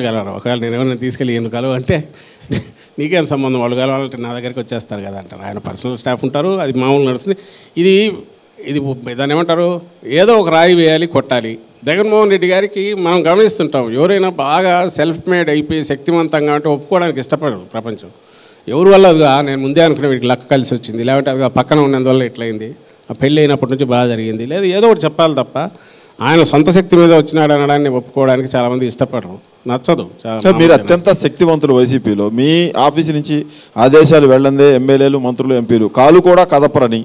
గలరు. ఒకవేళ నేను ఎవరైనా తీసుకెళ్ళి ఎందుకు కలవు అంటే నీకేం సంబంధం, వాళ్ళు కలవాలంటే నా దగ్గరికి వచ్చేస్తారు కదా అంటారు. ఆయన పర్సనల్ స్టాఫ్ ఉంటారు, అది మామూలు నడుస్తుంది. ఇది దాన్ని ఏమంటారు, ఏదో ఒక రాయి వేయాలి, కొట్టాలి. జగన్మోహన్ రెడ్డి గారికి మనం గమనిస్తుంటాం, ఎవరైనా బాగా సెల్ఫ్ మేడ్ అయిపోయి శక్తివంతంగా అంటే ఒప్పుకోవడానికి ఇష్టపడరు ప్రపంచం. ఎవరి వల్ల అదిగా నేను ముందే అనుకునే వీడికి లక్క కలిసి వచ్చింది, లేకపోతే అదిగా పక్కన ఉన్నందువల్ల ఎట్లయింది, ఆ పెళ్ళి అయినప్పటి నుంచి బాగా జరిగింది, లేదా ఏదో ఒకటి చెప్పాలి తప్ప ఆయన సొంత శక్తి మీద వచ్చినాడు అనడాన్ని ఒప్పుకోవడానికి చాలామంది ఇష్టపడరు, నచ్చదు. మీరు అత్యంత శక్తివంతులు వైసీపీలో, మీ ఆఫీస్ నుంచి ఆదేశాలు వెళ్ళందే ఎమ్మెల్యేలు, మంత్రులు, ఎంపీలు కాలు కూడా కదపరని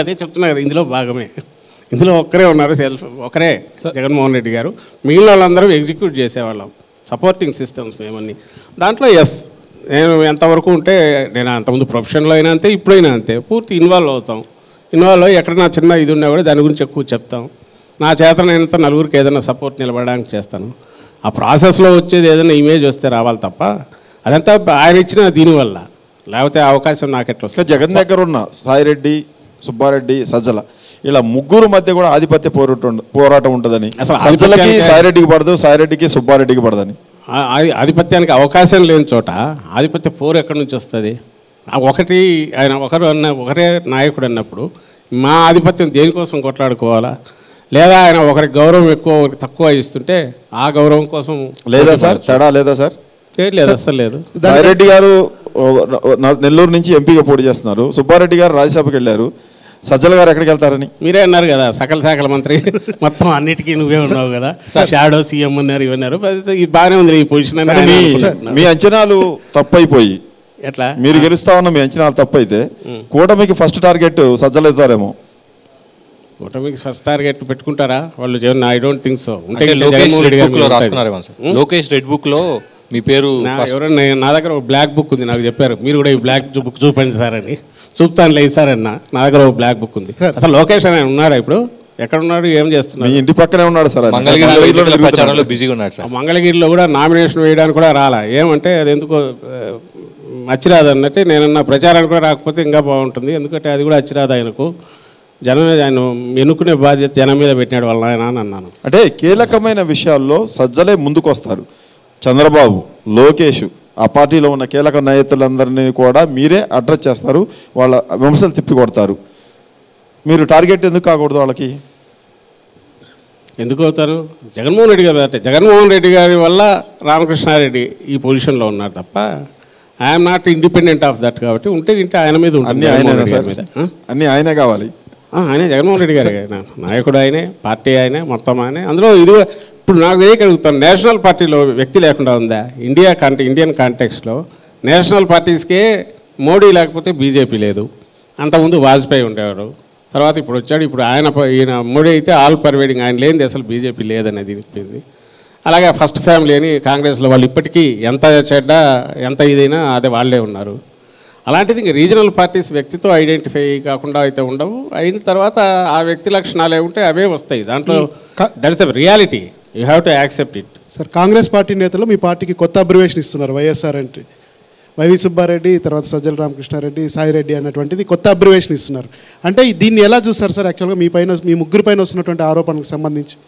అదే చెప్తున్నా కదా. ఇందులో భాగమే, ఇందులో ఒక్కరే ఉన్నారు, ఒకరే జగన్మోహన్ రెడ్డి గారు. మిగిలిన వాళ్ళందరూ ఎగ్జిక్యూట్ చేసేవాళ్ళం, సపోర్టింగ్ సిస్టమ్స్ మేమన్నీ. దాంట్లో నేను ఎంతవరకు ఉంటే, నేను అంతకుముందు ప్రొఫెషన్లో అయినా అంతే, ఇప్పుడైనా అంతే, పూర్తి ఇన్వాల్వ్ అవుతాం. ఇన్వాల్వ్ అయ్యి ఎక్కడైనా చిన్న ఇది ఉన్నా కూడా దాని గురించి ఎక్కువ చెప్తాం. నా చేతనైనంత నలుగురికి ఏదైనా సపోర్ట్ నిలబడడానికి చేస్తాను. ఆ ప్రాసెస్లో వచ్చేది ఏదైనా ఇమేజ్ వస్తే రావాలి తప్ప అదంతా ఆయన ఇచ్చిన దీనివల్ల, లేకపోతే అవకాశం నాకెట్లా వస్తుంది. జగన్ దగ్గర ఉన్న సాయిరెడ్డి, సుబ్బారెడ్డి, సజ్జల ఇలా ముగ్గురు మధ్య కూడా ఆధిపత్య పోరాటం ఉంటుందని, సజ్జలకి సాయిరెడ్డికి పడదు, సాయిరెడ్డికి సుబ్బారెడ్డికి పడదని. ఆధిపత్యానికి అవకాశం లేని చోట ఆధిపత్య పోరు ఎక్కడి నుంచి వస్తుంది? ఒకటి ఆయన ఒకరే నాయకుడు అన్నప్పుడు మా ఆధిపత్యం దేనికోసం కొట్లాడుకోవాలా? లేదా ఆయన ఒకరికి గౌరవం ఎక్కువ, ఒకరికి తక్కువ ఇస్తుంటే ఆ గౌరవం కోసం లేదా సార్, తేడా లేదా సార్? లేదు, అసలు లేదు. సాయిరెడ్డి గారు నెల్లూరు నుంచి ఎంపీగా పోటీ చేస్తున్నారు, సుబ్బారెడ్డి గారు రాజ్యసభకి వెళ్ళారు, సజ్జల గారు ఎక్కడికి వెళ్తారని మీరే అన్నారు కదా, సకల శాఖల మంత్రి మొత్తం అన్నిటికీ నువ్వే ఉన్నావు కదా, షాడో సీఎం అన్నారు, ఇవన్నారు. బాగానే ఉంది ఈ పొజిషన్. మీ అంచనాలు తప్పైపోయి ఎట్లా మీరు గెలుస్తా ఉన్న మీ అంచనాలు తప్పైతే కూటమికి ఫస్ట్ టార్గెట్ సజ్జలు అవుతారేమో. కూటమికి ఫస్ట్ టార్గెట్ పెట్టుకుంటారా వాళ్ళు? I don't think so. Lokesh red book లో మీ పేరు ఎవరన్నా, నా దగ్గర ఒక బ్లాక్ బుక్ ఉంది, నాకు చెప్పారు మీరు కూడా ఈ బ్లాక్ బుక్ చూపండి సార్ అని. చూపుతాను లేదు సార్ అన్న, నా దగ్గర ఒక బ్లాక్ బుక్ ఉంది. అసలు లోకేష్ అని ఉన్నాడా ఇప్పుడు? ఎక్కడ ఉన్నాడు, ఏం చేస్తున్నాడు? ఇంటి పక్కనే ఉన్నాడు సార్, బిజీగా ఉన్నాడు సార్. మంగళగిరిలో కూడా నామినేషన్ వేయడానికి కూడా రాలా. ఏమంటే అది ఎందుకో అచ్చిరాదు అన్నట్టు నేనన్నా, ప్రచారానికి కూడా రాకపోతే ఇంకా బాగుంటుంది, ఎందుకంటే అది కూడా అచ్చిరాదు ఆయనకు. ఆయన ఎన్నుకునే బాధ్యత జనం మీద పెట్టినాడు వాళ్ళ ఆయన అని అన్నాను. అంటే కీలకమైన విషయాల్లో సజ్జలే ముందుకు వస్తారు. చంద్రబాబు, లోకేష్, ఆ పార్టీలో ఉన్న కీలక నాయకులందరినీ కూడా మీరే అడ్రస్ చేస్తారు, వాళ్ళ విమర్శలు తిప్పికొడతారు. మీరు టార్గెట్ ఎందుకు కాకూడదు వాళ్ళకి? ఎందుకు అవుతారు? జగన్మోహన్ రెడ్డి గారు అంటే జగన్మోహన్ రెడ్డి గారి వల్ల రామకృష్ణారెడ్డి ఈ పొజిషన్లో ఉన్నారు తప్ప I'm not independent of that. కాబట్టి ఉంటే ఆయన మీద ఉంటుంది, అన్నీ ఆయనే కావాలి. ఆయనే జగన్మోహన్ రెడ్డి గారు నాయకుడు, ఆయనే పార్టీ, ఆయనే మొత్తం ఆయనే. అందులో ఇది ఇప్పుడు నాకు తెలియగలుగుతాను, నేషనల్ పార్టీలో వ్యక్తి లేకుండా ఉందా? ఇండియన్ కాంటెక్స్లో నేషనల్ పార్టీస్కే మోడీ లేకపోతే బీజేపీ లేదు. అంతకుముందు వాజ్పేయి ఉండేవాడు, తర్వాత ఇప్పుడు వచ్చాడు. ఇప్పుడు ఈయన మోడీ అయితే ఆల్ పర్వేడింగ్, ఆయన లేనిది అసలు బీజేపీ లేదనేది చెప్పింది. అలాగే ఫస్ట్ ఫ్యామిలీ అని కాంగ్రెస్లో వాళ్ళు ఇప్పటికీ ఎంత చెడ్డ ఎంత ఇదైనా అదే వాళ్ళే ఉన్నారు. అలాంటిది ఇంక రీజనల్ పార్టీస్ వ్యక్తితో ఐడెంటిఫై కాకుండా అయితే ఉండవు. అయిన తర్వాత ఆ వ్యక్తి లక్షణాలు ఏముంటే అవే వస్తాయి. దాంట్లో that is a reality, you have to accept it. Sir, Congress party నేతలు మీ పార్టీకి కొత్త అబ్రివేషన్ ఇస్తున్నారు. వైఎస్ఆర్ అంటే వైవి సుబ్బారెడ్డి, తర్వాత సజ్జల రామకృష్ణారెడ్డి, సాయిరెడ్డి అన్నటువంటిది కొత్త అబ్రివేషన్ ఇస్తున్నారు. అంటే దీన్ని ఎలా చూస్తారు సార్? యాక్చువల్గా మీ ముగ్గురు పైన వస్తున్నటువంటి ఆరోపణలకు సంబంధించి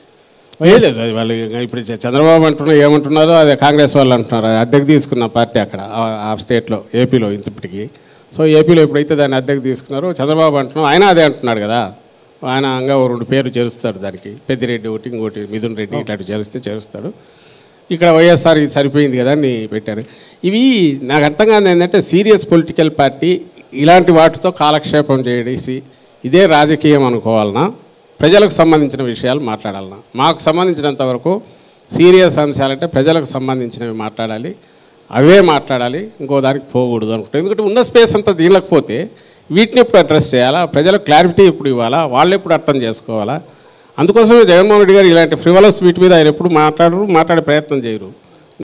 వాళ్ళు ఇప్పుడు చంద్రబాబు ఏమంటున్నారో అదే కాంగ్రెస్ వాళ్ళు అంటున్నారు. అద్దెకు తీసుకున్న పార్టీ అక్కడ ఆ స్టేట్లో, ఏపీలో ఇంతప్పటికీ. సో ఏపీలో ఎప్పుడైతే దాన్ని అద్దెకు తీసుకున్నారో చంద్రబాబు అంటున్నాం, ఆయన అదే అంటున్నాడు కదా. ఆయన ఇంకా 2 పేర్లు చేరుస్తాడు దానికి, పెద్దిరెడ్డి ఒకటి, ఇంకోటి మిథున్ రెడ్డి, ఇట్లాంటి చేరుస్తాడు. ఇక్కడ వైఎస్ఆర్ ఇది సరిపోయింది కదా అని పెట్టారు. ఇవి నాకు అర్థం కాదు ఏంటంటే, సీరియస్ పొలిటికల్ పార్టీ ఇలాంటి వాటితో కాలక్షేపం చేసి ఇదే రాజకీయం అనుకోవాలన్నా, ప్రజలకు సంబంధించిన విషయాలు మాట్లాడాలన్నా? మాకు సంబంధించినంత వరకు సీరియస్ అంశాలంటే ప్రజలకు సంబంధించినవి మాట్లాడాలి, అవే మాట్లాడాలి, ఇంకో దానికి పోకూడదు అనుకుంటాం. ఎందుకంటే ఉన్న స్పేస్ అంతా దీనికి పోతే వీటిని ఎప్పుడు అడ్రస్ చేయాలా, ప్రజలకు క్లారిటీ ఎప్పుడు ఇవ్వాలా, వాళ్ళు ఎప్పుడు అర్థం చేసుకోవాలా? అందుకోసమే జగన్మోహన్ రెడ్డి గారు ఇలాంటి ఫ్రివలస్ వీటి మీద ఆయన ఎప్పుడు మాట్లాడే ప్రయత్నం చేయరు.